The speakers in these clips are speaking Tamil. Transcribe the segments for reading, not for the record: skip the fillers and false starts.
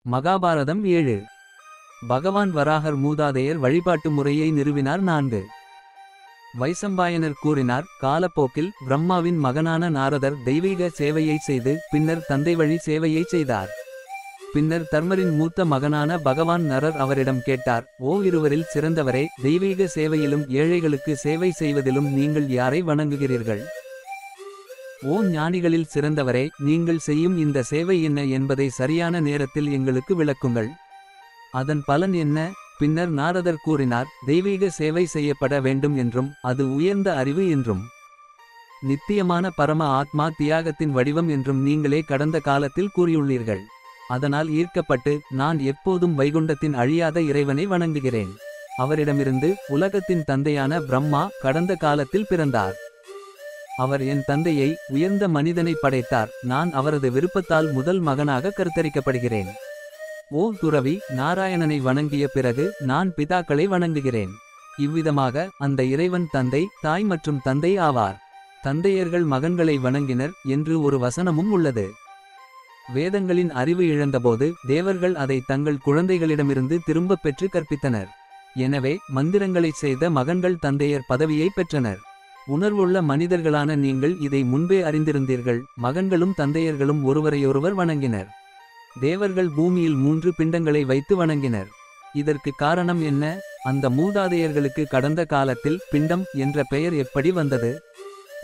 மகாபாரதம் 7. பகவான் வராகர் மூதாதையர் வழிபாட்டு முறையை நிறுவினார். 4. வைசம்பாயனர் கூறினார், காலப்போக்கில் பிரம்மாவின் மகனான நாரதர் தெய்வீக சேவையை செய்து பின்னர் தந்தை வழி சேவையை செய்தார். பின்னர் தர்மரின் மூத்த மகனான பகவான் நரர் அவரிடம் கேட்டார், ஓ இருவரில் சிறந்தவரே, தெய்வீக சேவையிலும் ஏழைகளுக்கு சேவை செய்வதிலும் நீங்கள் யாரை வணங்குகிறீர்கள்? ஓ ஞானிகளில் சிறந்தவரே, நீங்கள் செய்யும் இந்த சேவை என்ன என்பதை சரியான நேரத்தில் எங்களுக்கு விளக்குங்கள். அதன் பலன் என்ன? பின்னர் நாரதர் கூறினார், தெய்வீக சேவை செய்யப்பட வேண்டும் என்றும் அது உயர்ந்த அறிவு என்றும் நித்தியமான பரம ஆத்மா தியாகத்தின் வடிவம் என்றும் நீங்களே கடந்த காலத்தில் கூறியுள்ளீர்கள். அதனால் ஈர்க்கப்பட்டு நான் எப்போதும் வைகுண்டத்தின் அழியாத இறைவனை வணங்குகிறேன். அவரிடமிருந்து உலகத்தின் தந்தையான பிரம்மா கடந்த காலத்தில் பிறந்தார். அவர் என் தந்தையை உயர்ந்த மனிதனை படைத்தார். நான் அவரது விருப்பத்தால் முதல் மகனாக கருத்தரிக்கப்படுகிறேன். ஓ துறவி, நாராயணனை வணங்கிய பிறகு நான் பிதாக்களை வணங்குகிறேன். இவ்விதமாக அந்த இறைவன் தந்தை, தாய் மற்றும் தந்தை ஆவார். தந்தையர்கள் மகன்களை வணங்கினர் என்று ஒரு வசனமும் உள்ளது. வேதங்களின் அறிவு இழந்தபோது தேவர்கள் அதை தங்கள் குழந்தைகளிடமிருந்து திரும்பப் பெற்று கற்பித்தனர். எனவே மந்திரங்களைச் செய்த மகன்கள் தந்தையர் பதவியை பெற்றனர். உணர்வுள்ள மனிதர்களான நீங்கள் இதை முன்பே அறிந்திருந்தீர்கள். மகன்களும் தந்தையர்களும் ஒருவரையொருவர் வணங்கினர். தேவர்கள் பூமியில் 3 பிண்டங்களை வைத்து வணங்கினர். இதற்கு காரணம் என்ன? அந்த மூதாதையர்களுக்கு கடந்த காலத்தில் பிண்டம் என்ற பெயர் எப்படி வந்தது?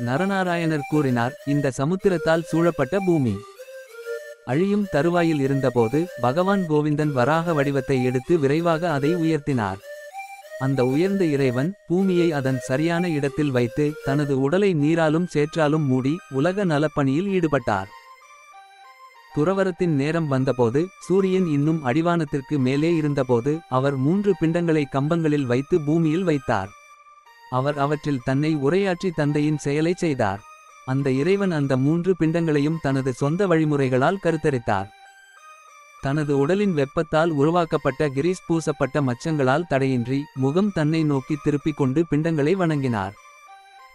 நரநாராயணர் கூறினார், இந்த சமுத்திரத்தால் சூழப்பட்ட பூமி அழியும் தருவாயில் இருந்தபோது பகவான் கோவிந்தன் வராக வடிவத்தை எடுத்து விரைவாக அதை உயர்த்தினார். அந்த உயர்ந்த இறைவன் பூமியை அதன் சரியான இடத்தில் வைத்து தனது உடலை நீராலும் சேற்றாலும் மூடி உலக நலப்பணியில் ஈடுபட்டார். துறவரத்தின் நேரம் வந்தபோது சூரியன் இன்னும் அடிவானத்திற்கு மேலே இருந்தபோது அவர் 3 பிண்டங்களை கம்பங்களில் வைத்து பூமியில் வைத்தார். அவர் அவற்றில் தன்னை உரையாற்றி தந்தையின் செயலை செய்தார். அந்த இறைவன் அந்த 3 பிண்டங்களையும் தனது சொந்த வழிமுறைகளால் கருத்தரித்தார். தனது உடலின் வெப்பத்தால் உருவாக்கப்பட்ட கிரீஸ் பூசப்பட்ட மச்சங்களால் தடையின்றி முகம் தன்னை நோக்கி திருப்பிக் கொண்டு பிண்டங்களை வணங்கினார்.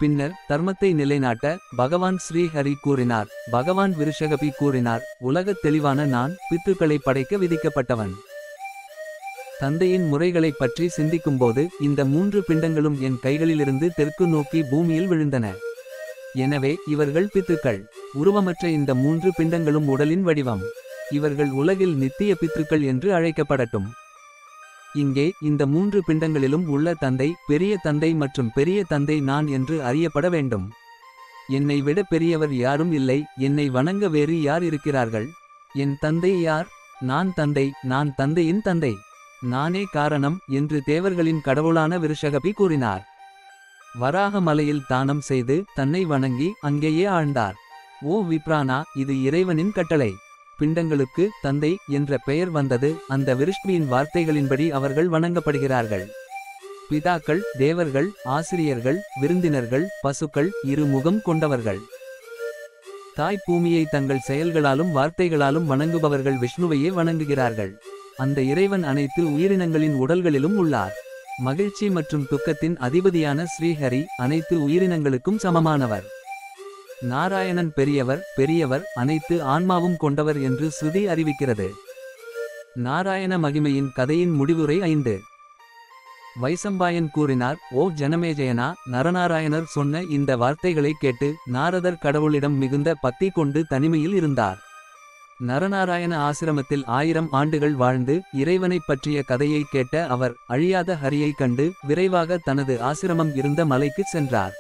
பின்னர் தர்மத்தை நிலைநாட்ட பகவான் ஸ்ரீஹரி கூறினார். பகவான் விருஷகபி கூறினார், உலகத் தெளிவான நான் பித்ருக்களை படைக்க விதிக்கப்பட்டவன். தந்தையின் முறைகளைப் பற்றி சிந்திக்கும்போது இந்த 3 பிண்டங்களும் என் கைகளிலிருந்து தெற்கு நோக்கி பூமியில் விழுந்தன. எனவே இவர்கள் பித்ருக்கள். உருவமற்ற இந்த 3 பிண்டங்களும் உடலின் வடிவம். இவர்கள் உலகில் நித்திய பித்ருக்கள் என்று அழைக்கப்படட்டும். இங்கே இந்த 3 பிண்டங்களிலும் உள்ள தந்தை, பெரிய தந்தை மற்றும் பெரிய தந்தை நான் என்று அறியப்பட வேண்டும். என்னை விட பெரியவர் யாரும் இல்லை. என்னை வணங்க வேறு யார் இருக்கிறார்கள்? என் தந்தை யார்? நான் தந்தை, நான் தந்தையின் தந்தை. நானே காரணம் என்று தேவர்களின் கடவுளான விருஷகபி கூறினார். வராக மலையில் தானம் செய்து தன்னை வணங்கி அங்கேயே ஆழ்ந்தார். ஓ விப்ரானா, இது இறைவனின் கட்டளை. பிண்டங்களுக்கு தந்தை என்ற பெயர் வந்தது அந்த விருஷ்மியின் வார்த்தைகளின்படி அவர்கள் வணங்கப்படுகிறார்கள். பிதாக்கள், தேவர்கள், ஆசிரியர்கள், விருந்தினர்கள், பசுக்கள், இரு முகம் கொண்டவர்கள். தாய் பூமியை தங்கள் செயல்களாலும் வார்த்தைகளாலும் வணங்குபவர்கள் விஷ்ணுவையே வணங்குகிறார்கள். அந்த இறைவன் அனைத்து உயிரினங்களின் உடல்களிலும் உள்ளார். மகிழ்ச்சி மற்றும் துக்கத்தின் அதிபதியான ஸ்ரீஹரி அனைத்து உயிரினங்களுக்கும் சமமானவர். நாராயணன் பெரியவர், பெரியவர், அனைத்து ஆன்மாவும் கொண்டவர் என்று ஸ்ருதி அறிவிக்கிறது. நாராயண மகிமையின் கதையின் முடிவுரை 5. வைசம்பாயன் கூறினார், ஓ ஜனமேஜயனா, நரநாராயணர் சொன்ன இந்த வார்த்தைகளை கேட்டு நாரதர் கடவுளிடம் மிகுந்த பக்தி கொண்டு தனிமையில் இருந்தார். நரநாராயண ஆசிரமத்தில் 1000 ஆண்டுகள் வாழ்ந்து இறைவனைப் பற்றிய கதையை கேட்ட அவர் அழியாத ஹரியை கண்டு விரைவாக தனது ஆசிரமம் இருந்த மலைக்குச் சென்றார்.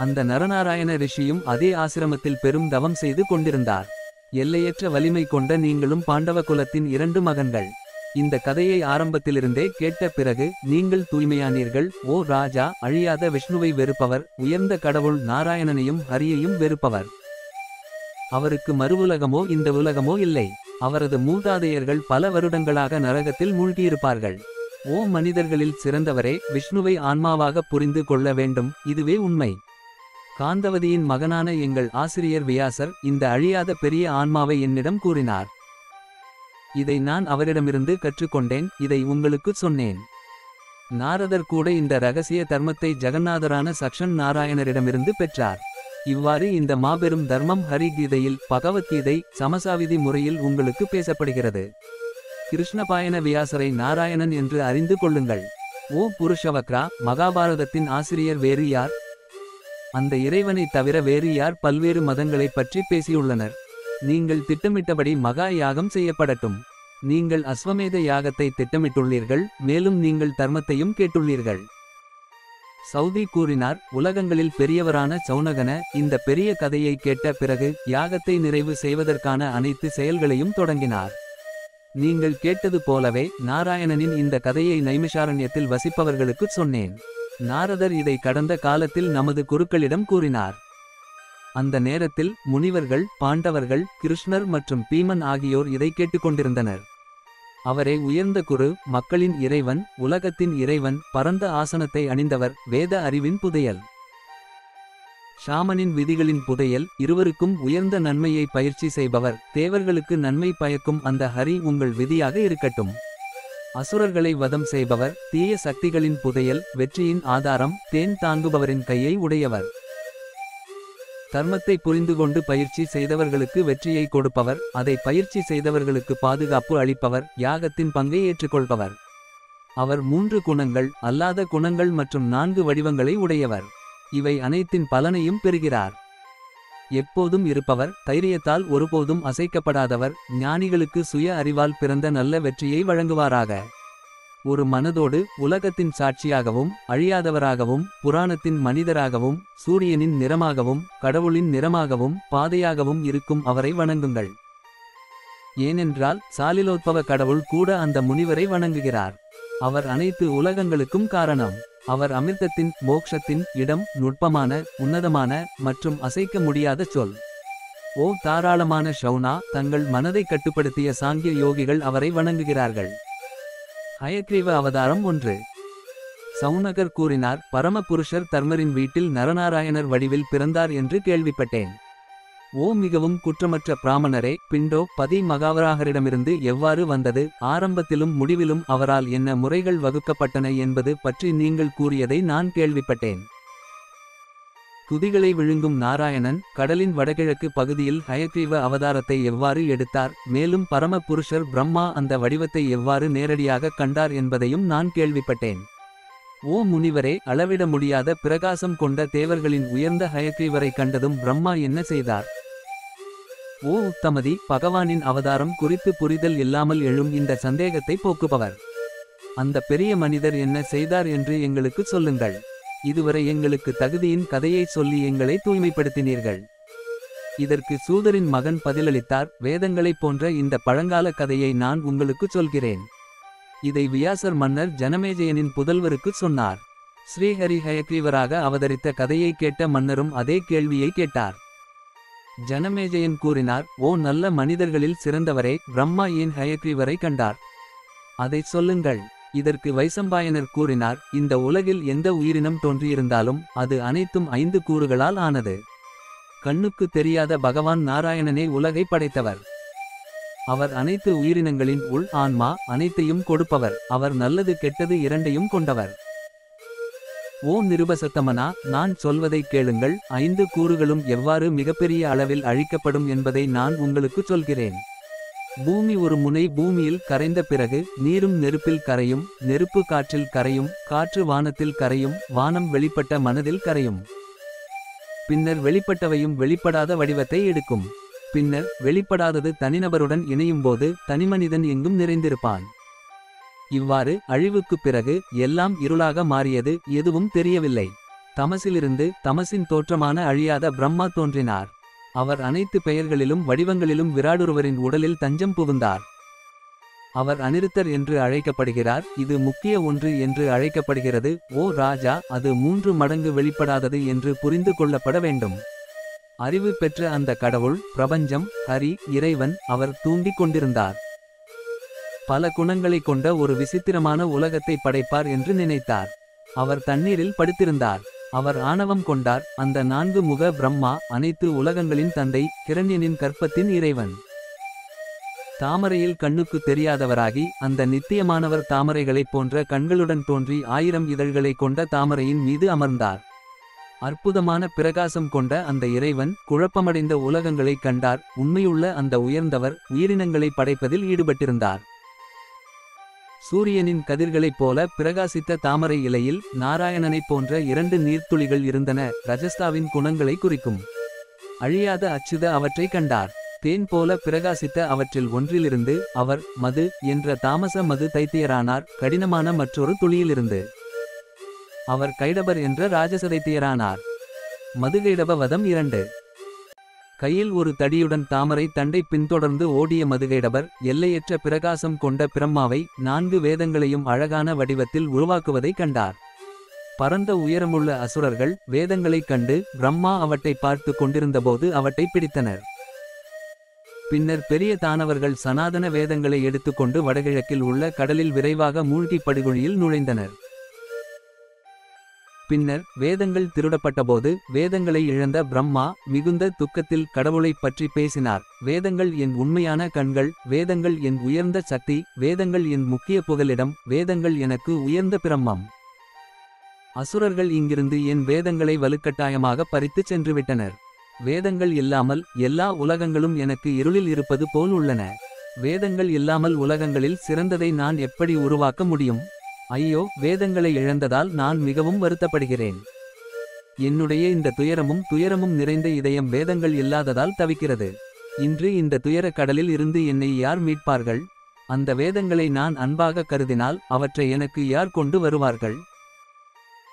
அந்த நரநாராயண ரிஷியும் அதே ஆசிரமத்தில் பெரும் தவம் செய்து கொண்டிருந்தார். எல்லையற்ற வலிமை கொண்ட நீங்களும் பாண்டவ குலத்தின் 2 மகன்கள். இந்த கதையை ஆரம்பத்திலிருந்தே கேட்ட பிறகு நீங்கள் தூய்மையானீர்கள். ஓ ராஜா, அழியாத விஷ்ணுவை வெறுப்பவர் உயர்ந்த கடவுள் நாராயணனையும் ஹரியையும் வெறுப்பவர். அவருக்கு மறுவுலகமோ இந்த உலகமோ இல்லை. அவரது மூதாதையர்கள் பல வருடங்களாக நரகத்தில் மூழ்கியிருப்பார்கள். ஓ மனிதர்களில் சிறந்தவரே, விஷ்ணுவை ஆன்மாவாக புரிந்து கொள்ள வேண்டும். இதுவே உண்மை. காந்தவதியின் மகனான எங்கள் ஆசிரியர் வியாசர் இந்த அழியாத பெரிய ஆன்மாவை என்னிடம் கூறினார். இதை நான் அவரிடமிருந்து கற்றுக்கொண்டேன். இதை உங்களுக்கு சொன்னேன். நாரதர் கூட இந்த இரகசிய தர்மத்தை ஜகந்நாதரான சக்ஷன் நாராயணரிடமிருந்து பெற்றார். இவ்வாறு இந்த மாபெரும் தர்மம் ஹரிகீதையில் பகவத்கீதை சமசாவிதி முறையில் உங்களுக்கு பேசப்படுகிறது. கிருஷ்ணபாயன வியாசரை நாராயணன் என்று அறிந்து கொள்ளுங்கள். ஓ புருஷவக்ரா, மகாபாரதத்தின் ஆசிரியர் வேறு யார்? அந்த இறைவனை தவிர வேறு யார் பல்வேறு மதங்களைப் பற்றி பேசியுள்ளனர்? நீங்கள் திட்டமிட்டபடி மகா யாகம் செய்யப்படட்டும். நீங்கள் அஸ்வமேத யாகத்தை திட்டமிட்டுள்ளீர்கள், மேலும் நீங்கள் தர்மத்தையும் கேட்டுள்ளீர்கள். சௌதி கூறினார், உலகங்களில் பெரியவரான சௌனகன இந்த பெரிய கதையை கேட்ட பிறகு யாகத்தை நிறைவு செய்வதற்கான அனைத்து செயல்களையும் தொடங்கினார். நீங்கள் கேட்டது போலவே நாராயணனின் இந்த கதையை நைமிஷாரண்யத்தில் வசிப்பவர்களுக்குச் சொன்னேன். நாரதர் இதை கடந்த காலத்தில் நமது குருக்களிடம் கூறினார். அந்த நேரத்தில் முனிவர்கள், பாண்டவர்கள், கிருஷ்ணர் மற்றும் பீமன் ஆகியோர் இதை கேட்டுக்கொண்டிருந்தனர். அவரே உயர்ந்த குரு, மக்களின் இறைவன், உலகத்தின் இறைவன், பரந்த ஆசனத்தை அணிந்தவர், வேத அறிவின் புதையல், ஷாமனின் விதிகளின் புதையல், இருவருக்கும் உயர்ந்த நன்மையை பயிற்சி செய்பவர், தேவர்களுக்கு நன்மை பயக்கும் அந்த ஹரி உங்கள் விதியாக இருக்கட்டும். அசுரர்களை வதம் செய்பவர், தீய சக்திகளின் புதையல், வெற்றியின் ஆதாரம், தேன் தாங்குபவரின் கையை உடையவர், தர்மத்தை புரிந்துகொண்டு பயிற்சி செய்தவர்களுக்கு வெற்றியை கொடுப்பவர், அதை பயிற்சி செய்தவர்களுக்கு பாதுகாப்பு அளிப்பவர், யாகத்தின் பங்கை ஏற்றுக்கொள்பவர். அவர் 3 குணங்கள், அல்லாத குணங்கள் மற்றும் 4 வடிவங்களை உடையவர். இவை அனைத்தின் பலனையும் பெறுகிறார். எப்போதும் இருப்பவர், தைரியத்தால் ஒருபோதும் அசைக்கப்படாதவர், ஞானிகளுக்கு சுய அறிவால் பிறந்த நல்ல வெற்றியை வழங்குவாராக. ஒரு மனதோடு உலகத்தின் சாட்சியாகவும் அழியாதவராகவும் புராணத்தின் மனிதராகவும் சூரியனின் நிறமாகவும் கடவுளின் நிறமாகவும் பாதையாகவும் இருக்கும் அவரை வணங்குங்கள். ஏனென்றால் சாலிலோத்பவ கடவுள் கூட அந்த முனிவரை வணங்குகிறார். அவர் அனைத்து உலகங்களுக்கும் காரணம். அவர் அமிர்தத்தின், மோக்ஷத்தின் இடம், நுட்பமான, உன்னதமான மற்றும் அசைக்க முடியாத சொல். ஓ தாராளமான ஷௌனா, தங்கள் மனதை கட்டுப்படுத்திய சாங்கிய யோகிகள் அவரை வணங்குகிறார்கள். ஹயக்ரீவ அவதாரம் 1. சௌனகர் கூறினார், பரமபுருஷர் தர்மரின் வீட்டில் நரநாராயணர் வடிவில் பிறந்தார் என்று கேள்விப்பட்டேன். ஓ மிகவும் குற்றமற்ற பிராமணரே, பிண்டோ பதி மகாவராகரிடமிருந்து எவ்வாறு வந்தது, ஆரம்பத்திலும் முடிவிலும் அவரால் என்ன முறைகள் வகுக்கப்பட்டன என்பது பற்றி நீங்கள் கூறியதை நான் கேள்விப்பட்டேன். குதிகளை விழுங்கும் நாராயணன் கடலின் வடகிழக்கு பகுதியில் ஹயக்ரீவ அவதாரத்தை எவ்வாறு எடுத்தார், மேலும் பரம புருஷர் பிரம்மா அந்த வடிவத்தை எவ்வாறு நேரடியாக கண்டார் என்பதையும் நான் கேள்விப்பட்டேன். ஓ முனிவரே, அளவிட முடியாத பிரகாசம் கொண்ட தேவர்களின் உயர்ந்த ஹயக்ரீவரை கண்டதும் பிரம்மா என்ன செய்தார்? ஓ உத்தமதி, பகவானின் அவதாரம் குறித்து புரிதல் இல்லாமல் எழும் இந்த சந்தேகத்தை போக்குபவர், அந்த பெரிய மனிதர் என்ன செய்தார் என்று எங்களுக்கு சொல்லுங்கள். இதுவரை எங்களுக்கு தகுதியின் கதையை சொல்லி எங்களை தூய்மைப்படுத்தினீர்கள். இதற்கு சூதரின் மகன் பதிலளித்தார், வேதங்களைப் போன்ற இந்த பழங்கால கதையை நான் உங்களுக்கு சொல்கிறேன். இதை வியாசர் மன்னர் ஜனமேஜயனின் புதல்வருக்கு சொன்னார். ஸ்ரீஹரி ஹயக்ரீவராக அவதரித்த கதையை கேட்ட மன்னரும் அதே கேள்வியை கேட்டார். ஜனமேஜயன் கூறினார், ஓ நல்ல மனிதர்களில் சிறந்தவரே, பிரம்மா ஏன் ஹயக்ரீவரை கண்டார்? அதை சொல்லுங்கள். இதற்கு வைசம்பாயனர் கூறினார், இந்த உலகில் எந்த உயிரினம் தோன்றியிருந்தாலும் அது அனைத்தும் 5 கூறுகளால் ஆனது. கண்ணுக்கு தெரியாத பகவான் நாராயணனே உலகை படைத்தவர். அவர் அனைத்து உயிரினங்களின் உள் ஆன்மா அனைத்தையும் கொடுப்பவர். அவர் நல்லது கெட்டது இரண்டையும் கொண்டவர். ஓ நிருபசத்தமனா, நான் சொல்வதை கேளுங்கள். 5 கூறுகளும் எவ்வாறு மிகப்பெரிய அளவில் அழிக்கப்படும் என்பதை நான் உங்களுக்கு சொல்கிறேன். பூமி ஒரு முனை பூமியில் கரைந்த பிறகு நீரும் நெருப்பில் கரையும், நெருப்பு காற்றில் கரையும், காற்று வானத்தில் கரையும், வானம் வெளிப்பட்ட மனதில் கரையும். பின்னர் வெளிப்பட்டவையும் வெளிப்படாத வடிவத்தை எடுக்கும். பின்னர் வெளிப்படாதது தனிநபருடன் இணையும்போது தனிமனிதன் எங்கும் நிறைந்திருப்பான். இவ்வாறு அழிவுக்குப் பிறகு எல்லாம் இருளாக மாறியது, எதுவும் தெரியவில்லை. தமசிலிருந்து தமசின் தோற்றமான அழியாத பிரம்மா தோன்றினார். அவர் அனைத்து பெயர்களிலும் வடிவங்களிலும் விராடுருவரின் உடலில் தஞ்சம் புகுந்தார். அவர் அனிருத்தர் என்று அழைக்கப்படுகிறார். இது முக்கிய ஒன்று என்று அழைக்கப்படுகிறது. ஓ ராஜா, அது 3 மடங்கு வெளிப்படாதது என்று புரிந்து கொள்ளப்பட வேண்டும். அறிவு பெற்ற அந்த கடவுள், பிரபஞ்சம், ஹரி, இறைவன், அவர் தூங்கிக் கொண்டிருந்தார். பல குணங்களைக் கொண்ட ஒரு விசித்திரமான உலகத்தை படைப்பார் என்று நினைத்தார். அவர் தண்ணீரில் படுத்திருந்தார். அவர் ஆணவம் கொண்டார். அந்த 4 முக பிரம்மா அனைத்து உலகங்களின் தந்தை, கிரண்யனின் கற்பத்தின் இறைவன். தாமரையில் கண்ணுக்கு தெரியாதவராகி அந்த நித்தியமானவர் தாமரைகளைப் போன்ற கண்களுடன் தோன்றி 1000 இதழ்களை கொண்ட தாமரையின் மீது அமர்ந்தார். அற்புதமான பிரகாசம் கொண்ட அந்த இறைவன் குழப்பமடைந்த உலகங்களைக் கண்டார். உண்மையுள்ள அந்த உயர்ந்தவர் உயிரினங்களை படைப்பதில் ஈடுபட்டிருந்தார். சூரியனின் கதிர்களைப் போல பிரகாசித்த தாமரை இலையில் நாராயணனைப் போன்ற 2 நீர்த்துளிகள் இருந்தன. ரஜஸ்தாவின் குணங்களை குறிக்கும் அழியாத அச்சுத அவற்றை கண்டார். தேன் போல பிரகாசித்த அவற்றில் ஒன்றிலிருந்து அவர் மது என்ற தாமச மது தைத்தியரானார். கடினமான மற்றொரு துளியிலிருந்து அவர் கைடபர் என்ற ராஜசதைத்தியரானார். மதுகைடப வதம் 2. கையில் ஒரு தடியுடன் தாமரை தண்டை பின்தொடர்ந்து ஓடிய மதுகைடபர் எல்லையற்ற பிரகாசம் கொண்ட பிரம்மாவை 4 வேதங்களையும் அழகான வடிவத்தில் உருவாக்குவதைக் கண்டார். பரந்த உயரமுள்ள அசுரர்கள் வேதங்களைக் கண்டு பிரம்மா அவற்றை பார்த்து கொண்டிருந்தபோது அவற்றை பிடித்தனர். பின்னர் பெரிய தானவர்கள் சனாதன வேதங்களை எடுத்துக்கொண்டு வடகிழக்கில் உள்ள கடலில் விரைவாக மூழ்கி படுகொழியில் நுழைந்தனர். பின்னர் வேதங்கள் திருடப்பட்டபோது வேதங்களை இழந்த பிரம்மா மிகுந்த துக்கத்தில் கடவுளைப் பற்றி பேசினார். வேதங்கள் என் உண்மையான கண்கள், வேதங்கள் என் உயர்ந்த சக்தி, வேதங்கள் என் முக்கிய புகலிடம், வேதங்கள் எனக்கு உயர்ந்த பிரம்மம். அசுரர்கள் இங்கிருந்து என் வேதங்களை வலுக்கட்டாயமாக பறித்துச் சென்றுவிட்டனர். வேதங்கள் இல்லாமல் எல்லா உலகங்களும் எனக்கு இருளில் இருப்பது போல் உள்ளன. வேதங்கள் இல்லாமல் உலகங்களில் சிறந்ததை நான் எப்படி உருவாக்க முடியும்? ஐயோ, வேதங்களை இழந்ததால் நான் மிகவும் வருத்தப்படுகிறேன். என்னுடைய இந்த துயரமும் நிறைந்த இதயம் வேதங்கள் இல்லாததால் தவிக்கிறது. இன்று இந்த துயர கடலில் இருந்து என்னை யார் மீட்பார்கள்? அந்த வேதங்களை நான் அன்பாக கருதினால் அவற்றை எனக்கு யார் கொண்டு வருவார்கள்?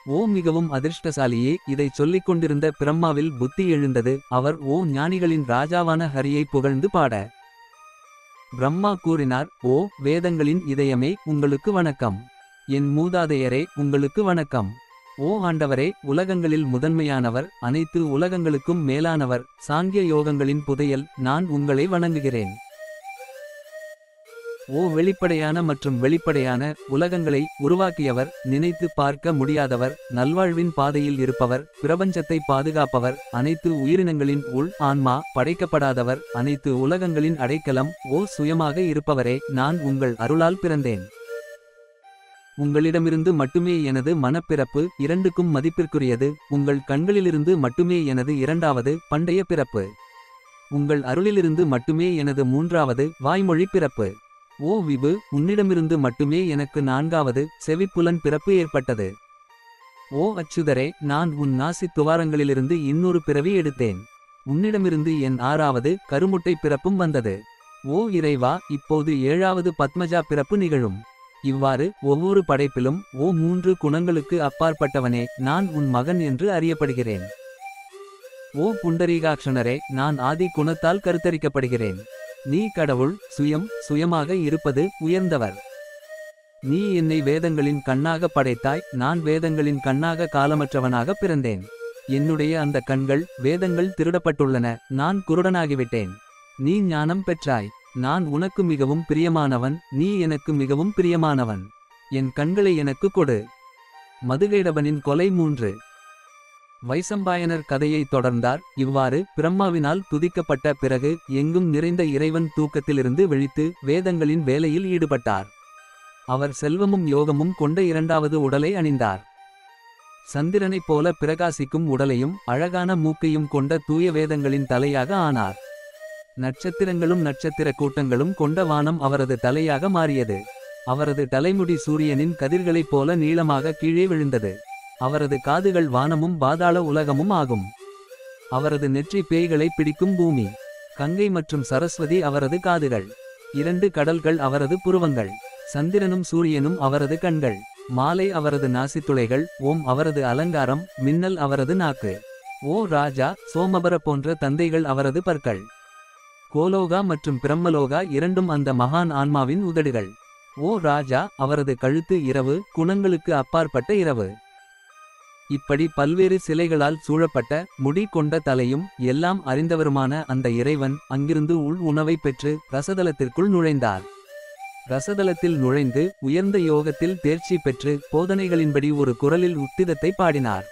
ஓ மிகவும் அதிர்ஷ்டசாலியே, இதைச் சொல்லிக் கொண்டிருந்த பிரம்மாவில் புத்தி எழுந்தது. அவர் ஓ ஞானிகளின் ராஜாவான ஹரியை புகழ்ந்து பாட பிரம்மா கூறினார். ஓ வேதங்களின் இதயமே, உங்களுக்கு வணக்கம். என் மூதாதையரே, உங்களுக்கு வணக்கம். ஓ ஆண்டவரே, உலகங்களில் முதன்மையானவர், அனைத்து உலகங்களுக்கும் மேலானவர், சாங்கிய யோகங்களின் புதையல், நான் உங்களை வணங்குகிறேன். ஓ வெளிப்படையான மற்றும் வெளிப்படையான உலகங்களை உருவாக்கியவர், நினைத்து பார்க்க முடியாதவர், நல்வாழ்வின் பாதையில் இருப்பவர், பிரபஞ்சத்தை பாதுகாப்பவர், அனைத்து உயிரினங்களின் உள் ஆன்மா, படைக்கப்படாதவர், அனைத்து உலகங்களின் அடைக்கலம், ஓ சுயமாக இருப்பவரே, நான் உங்கள் அருளால் பிறந்தேன். உங்களிடமிருந்து மட்டுமே எனது மனப்பிறப்பு 2க்கும் மதிப்பிற்குரியது. உங்கள் கண்களிலிருந்து மட்டுமே எனது 2வது பண்டைய பிறப்பு. உங்கள் அருளிலிருந்து மட்டுமே எனது 3வது வாய்மொழி பிறப்பு. ஓ விபு, உன்னிடமிருந்து மட்டுமே எனக்கு 4வது செவிப்புலன் பிறப்பு ஏற்பட்டது. ஓ அச்சுதரே, நான் உன் நாசி துவாரங்களிலிருந்து இன்னொரு பிறவி எடுத்தேன். உன்னிடமிருந்து என் 6வது கருமுட்டை பிறப்பும் வந்தது. ஓ இறைவா, இப்போது 7வது பத்மஜா பிறப்பு நிகழும். இவ்வாறு ஒவ்வொரு படைப்பிலும் ஓ 3 குணங்களுக்கு அப்பாற்பட்டவனே, நான் உன் மகன் என்று அறியப்படுகிறேன். ஓ புண்டரீகாக்ஷணரே, நான் ஆதி குணத்தால் கருத்தரிக்கப்படுகிறேன். நீ கடவுள், சுயமாக இருப்பது உயர்ந்தவர். நீ என்னை வேதங்களின் கண்ணாக படைத்தாய். நான் வேதங்களின் கண்ணாக காலமற்றவனாக பிறந்தேன். என்னுடைய அந்த கண்கள் வேதங்கள் திருடப்பட்டுள்ளன. நான் குருடனாகிவிட்டேன். நீ ஞானம் பெற்றாய். நான் உனக்கு மிகவும் பிரியமானவன், நீ எனக்கு மிகவும் பிரியமானவன். என் கண்களை எனக்கு கொடு. மதுகைடபனின் கொலை 3. வைசம்பாயனர் கதையை தொடர்ந்தார். இவ்வாறு பிரம்மாவினால் துதிக்கப்பட்ட பிறகு எங்கும் நிறைந்த இறைவன் தூக்கத்திலிருந்து விழித்து வேதங்களின் வேலையில் ஈடுபட்டார். அவர் செல்வமும் யோகமும் கொண்ட 2வது உடலை அணிந்தார். சந்திரனைப் போல பிரகாசிக்கும் உடலையும் அழகான மூக்கையும் கொண்ட தூய வேதங்களின் தலையாக ஆனார். நட்சத்திரங்களும் நட்சத்திர கூட்டங்களும் கொண்ட வானம் அவரது தலையாக மாறியது. அவரது தலைமுடி சூரியனின் கதிர்களைப் போல நீளமாக கீழே விழுந்தது. அவரது காதுகள் வானமும் பாதாள உலகமும் ஆகும். அவரது நெற்றி பேய்களை பிடிக்கும் பூமி. கங்கை மற்றும் சரஸ்வதி அவரது காதுகள். 2 கடல்கள் அவரது புருவங்கள். சந்திரனும் சூரியனும் அவரது கண்கள். மாலை அவரது நாசித்துளைகள். ஓம் அவரது அலங்காரம். மின்னல் அவரது நாக்கு. ஓ ராஜா, சோமபர போன்ற தந்தைகள் அவரது பற்கள். கோலோகா மற்றும் பிரம்மலோகா 2ம் அந்த மகான் ஆன்மாவின் உதடுகள். ஓ ராஜா, அவரது கழுத்து இரவு, குணங்களுக்கு அப்பாற்பட்ட இரவு. இப்படி பல்வேறு சிலைகளால் சூழப்பட்ட முடி கொண்ட தலையும் எல்லாம் அறிந்தவருமான அந்த இறைவன் அங்கிருந்து உள் உணவை பெற்று ரசதலத்திற்குள் நுழைந்தார். ரசதலத்தில் நுழைந்து உயர்ந்த யோகத்தில் தேர்ச்சி பெற்று போதனைகளின்படி ஒரு குரலில் உத்திதத்தை பாடினார்.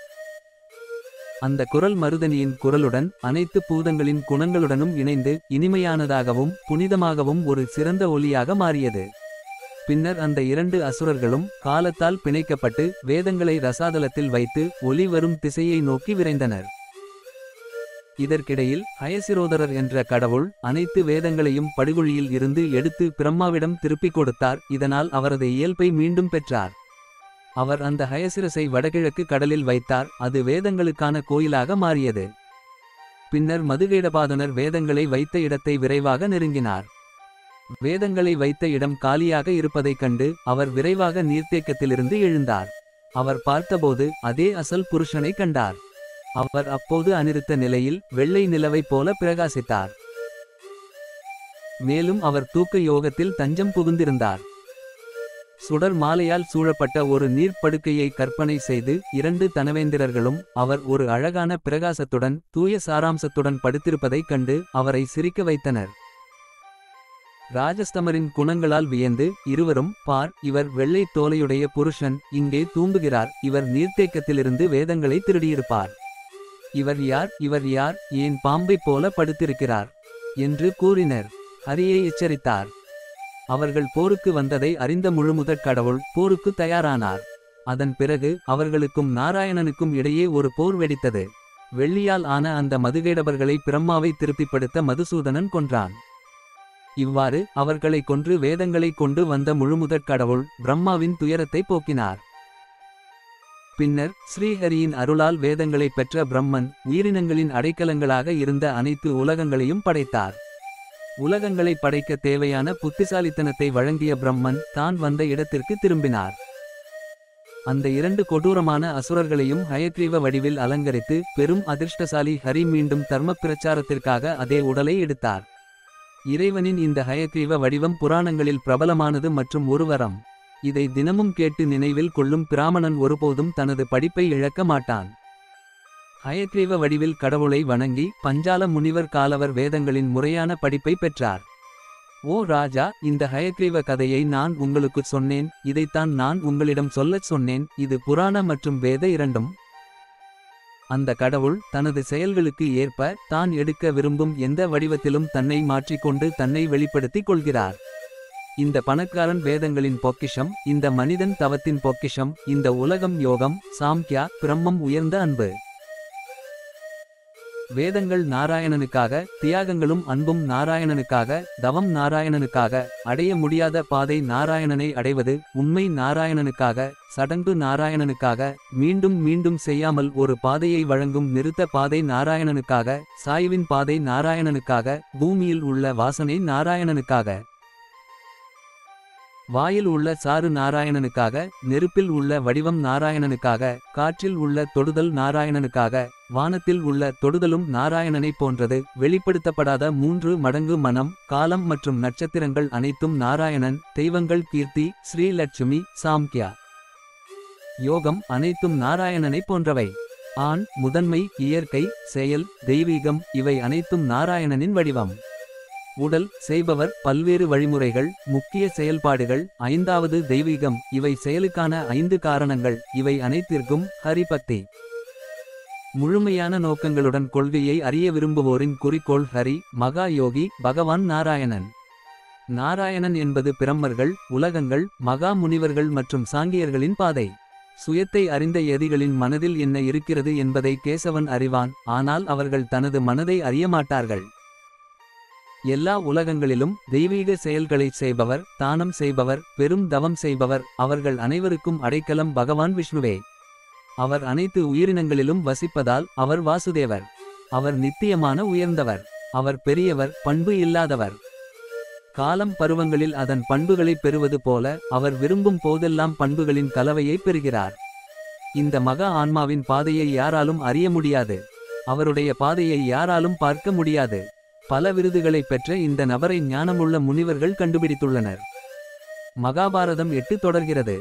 அந்த குரல் மருதனியின் குரலுடன் அனைத்து பூதங்களின் குணங்களுடனும் இணைந்து இனிமையானதாகவும் புனிதமாகவும் ஒரு சிறந்த ஒலியாக மாறியது. பின்னர் அந்த 2 அசுரர்களும் காலத்தால் பிணைக்கப்பட்டு வேதங்களை ரசாதலத்தில் வைத்து ஒலி வரும் திசையை நோக்கி விரைந்தனர். இதற்கிடையில் ஹயசிரோதரர் என்ற கடவுள் அனைத்து வேதங்களையும் படுகுழியில் இருந்து எடுத்து பிரம்மாவிடம் திருப்பிக் கொடுத்தார். இதனால் அவரது இயல்பை மீண்டும் பெற்றார். அவர் அந்த ஹயசிரசை வடகிழக்கு கடலில் வைத்தார். அது வேதங்களுக்கான கோயிலாக மாறியது. பின்னர் மதுகேடபாதனர் வேதங்களை வைத்த இடத்தை விரைவாக நெருங்கினார். வேதங்களை வைத்த இடம் காலியாக இருப்பதைக் கண்டு அவர் விரைவாக நீர்த்தேக்கத்திலிருந்து எழுந்தார். அவர் பார்த்தபோது அதே அசல் புருஷனை கண்டார். அவர் அப்போது அநிருத்த நிலையில் வெள்ளை நிலவைப் போல பிரகாசித்தார். மேலும் அவர் தூக்க யோகத்தில் தஞ்சம் புகுந்திருந்தார். சுடர் மாலையால் சூழப்பட்ட ஒரு நீர்ப்படுக்கையை கற்பனை செய்து 2 தனவேந்திரர்களும் அவர் ஒரு அழகான பிரகாசத்துடன் தூய சாராம்சத்துடன் படுத்திருப்பதைக் கண்டு அவரை சிரிக்க வைத்தனர். ராஜஸ்தமரின் குணங்களால் வியந்து இருவரும், பார், இவர் வெள்ளை தோலையுடைய புருஷன் இங்கே தூங்குகிறார். இவர் நீர்த்தேக்கத்திலிருந்து வேதங்களை திருடியிருப்பார். இவர் யார்? இவர் யார்? ஏன் பாம்பைப் போல படுத்திருக்கிறார் என்று கூறினர். ஹரியை எச்சரித்தார். அவர்கள் போருக்கு வந்ததை அறிந்த முழுமுதற் கடவுள் போருக்கு தயாரானார். அதன் பிறகு அவர்களுக்கும் நாராயணனுக்கும் இடையே ஒரு போர் வெடித்தது. வெள்ளியால் ஆன அந்த மதுகேடபர்களை பிரம்மாவை திருப்திப்படுத்த மதுசூதனன் கொன்றான். இவ்வாறு அவர்களை கொன்று வேதங்களை கொண்டு வந்த முழுமுதற் கடவுள் பிரம்மாவின் துயரத்தை போக்கினார். பின்னர் ஸ்ரீஹரியின் அருளால் வேதங்களை பெற்ற பிரம்மன் உயிரினங்களின் அடைக்கலங்களாக இருந்த அனைத்து உலகங்களையும் படைத்தார். உலகங்களை படைக்க தேவையான புத்திசாலித்தனத்தை வழங்கிய பிரம்மன் தான் வந்த இடத்திற்கு திரும்பினார். அந்த 2 கொடூரமான அசுரர்களையும் ஹயக்ரீவ வடிவில் அலங்கரித்து பெரும் அதிர்ஷ்டசாலி ஹரி மீண்டும் தர்ம பிரச்சாரத்திற்காக அதே உடலை எடுத்தார். இறைவனின் இந்த ஹயக்ரீவ வடிவம் புராணங்களில் பிரபலமானது மற்றும் ஒரு வரம். இதை தினமும் கேட்டு நினைவில் கொள்ளும் பிராமணன் ஒருபோதும் தனது படிப்பை இழக்க மாட்டான். ஹயக்ரீவ வடிவில் கடவுளை வணங்கி பஞ்சால முனிவர் காலவர் வேதங்களின் முறையான படிப்பை பெற்றார். ஓ ராஜா, இந்த ஹயக்ரீவ கதையை நான் உங்களுக்கு சொன்னேன். இதைத்தான் நான் உங்களிடம் சொல்லச் சொன்னேன். இது புராண மற்றும் வேத இரண்டும். அந்த கடவுள் தனது செயல்களுக்கு ஏற்ப தான் எடுக்க விரும்பும் எந்த வடிவத்திலும் தன்னை மாற்றிக்கொண்டு தன்னை வெளிப்படுத்திக் கொள்கிறார். இந்த பணக்காரன் வேதங்களின் பொக்கிஷம், இந்த மனிதன் தவத்தின் பொக்கிஷம், இந்த உலகம் யோகம், சாம்க்யா, பிரம்மம் உயர்ந்த அன்பு. வேதங்கள் நாராயணனுக்காக, தியாகங்களும் அன்பும் நாராயணனுக்காக, தவம் நாராயணனுக்காக, அடைய முடியாத பாதை நாராயணனை அடைவது உண்மை நாராயணனுக்காக, சடங்கு நாராயணனுக்காக, மீண்டும் மீண்டும் செய்யாமல் ஒரு பாதையை வழங்கும் நிறுத்த பாதை நாராயணனுக்காக, சாய்வின் பாதை நாராயணனுக்காக, பூமியில் உள்ள வாசனை நாராயணனுக்காக, வாயில் உள்ள சாறு நாராயணனுக்காக, நெருப்பில் உள்ள வடிவம் நாராயணனுக்காக, காற்றில் உள்ள தொடுதல் நாராயணனுக்காக, வானத்தில் உள்ள தொடுதலும் நாராயணனை போன்றது. வெளிப்படுத்தப்படாத 3 மடங்கு மனம், காலம் மற்றும் நட்சத்திரங்கள் அனைத்தும் நாராயணன். தெய்வங்கள் கீர்த்தி, ஸ்ரீலட்சுமி, சாம்க்யா, யோகம் அனைத்தும் நாராயணனை போன்றவை. ஆண், முதன்மை, இயற்கை, செயல், தெய்வீகம் இவை அனைத்தும் நாராயணனின் வடிவம். உடல், செய்பவர், பல்வேறு வழிமுறைகள், முக்கிய செயல்பாடுகள், 5வது தெய்வீகம் இவை செயலுக்கான 5 காரணங்கள். இவை அனைத்திற்கும் ஹரிபக்தி. முழுமையான நோக்கங்களுடன் கொள்கையை அறிய விரும்புவோரின் குறிக்கோள் ஹரி, மகா யோகி, பகவான் நாராயணன். நாராயணன் என்பது பிரம்மர்கள், உலகங்கள், மகா முனிவர்கள் மற்றும் சாங்கியர்களின் பாதை. சுயத்தை அறிந்த யதிகளின் மனதில் என்ன இருக்கிறது என்பதை கேசவன் அறிவான். ஆனால் அவர்கள் தனது மனதை அறிய மாட்டார்கள். எல்லா உலகங்களிலும் தெய்வீக செயல்களை செய்பவர், தானம் செய்பவர், பெரும் தவம் செய்பவர், அவர்கள் அனைவருக்கும் அடைக்கலம் பகவான் விஷ்ணுவே. அவர் அனைத்து உயிரினங்களிலும் வசிப்பதால் அவர் வாசுதேவர். அவர் நித்தியமான உயர்ந்தவர். அவர் பெரியவர், பண்பு இல்லாதவர். காலம் பருவங்களில் அதன் பண்புகளை பெறுவது போல அவர் விரும்பும் போதெல்லாம் பண்புகளின் கலவையை பெறுகிறார். இந்த மகா ஆன்மாவின் பாதையை யாராலும் அறிய முடியாது. அவருடைய பாதையை யாராலும் பார்க்க முடியாது. பல விருதுகளை பெற்ற இந்த நபரை ஞானமுள்ள முனிவர்கள் கண்டுபிடித்துள்ளனர். மகாபாரதம் 8 தொடர்கிறது.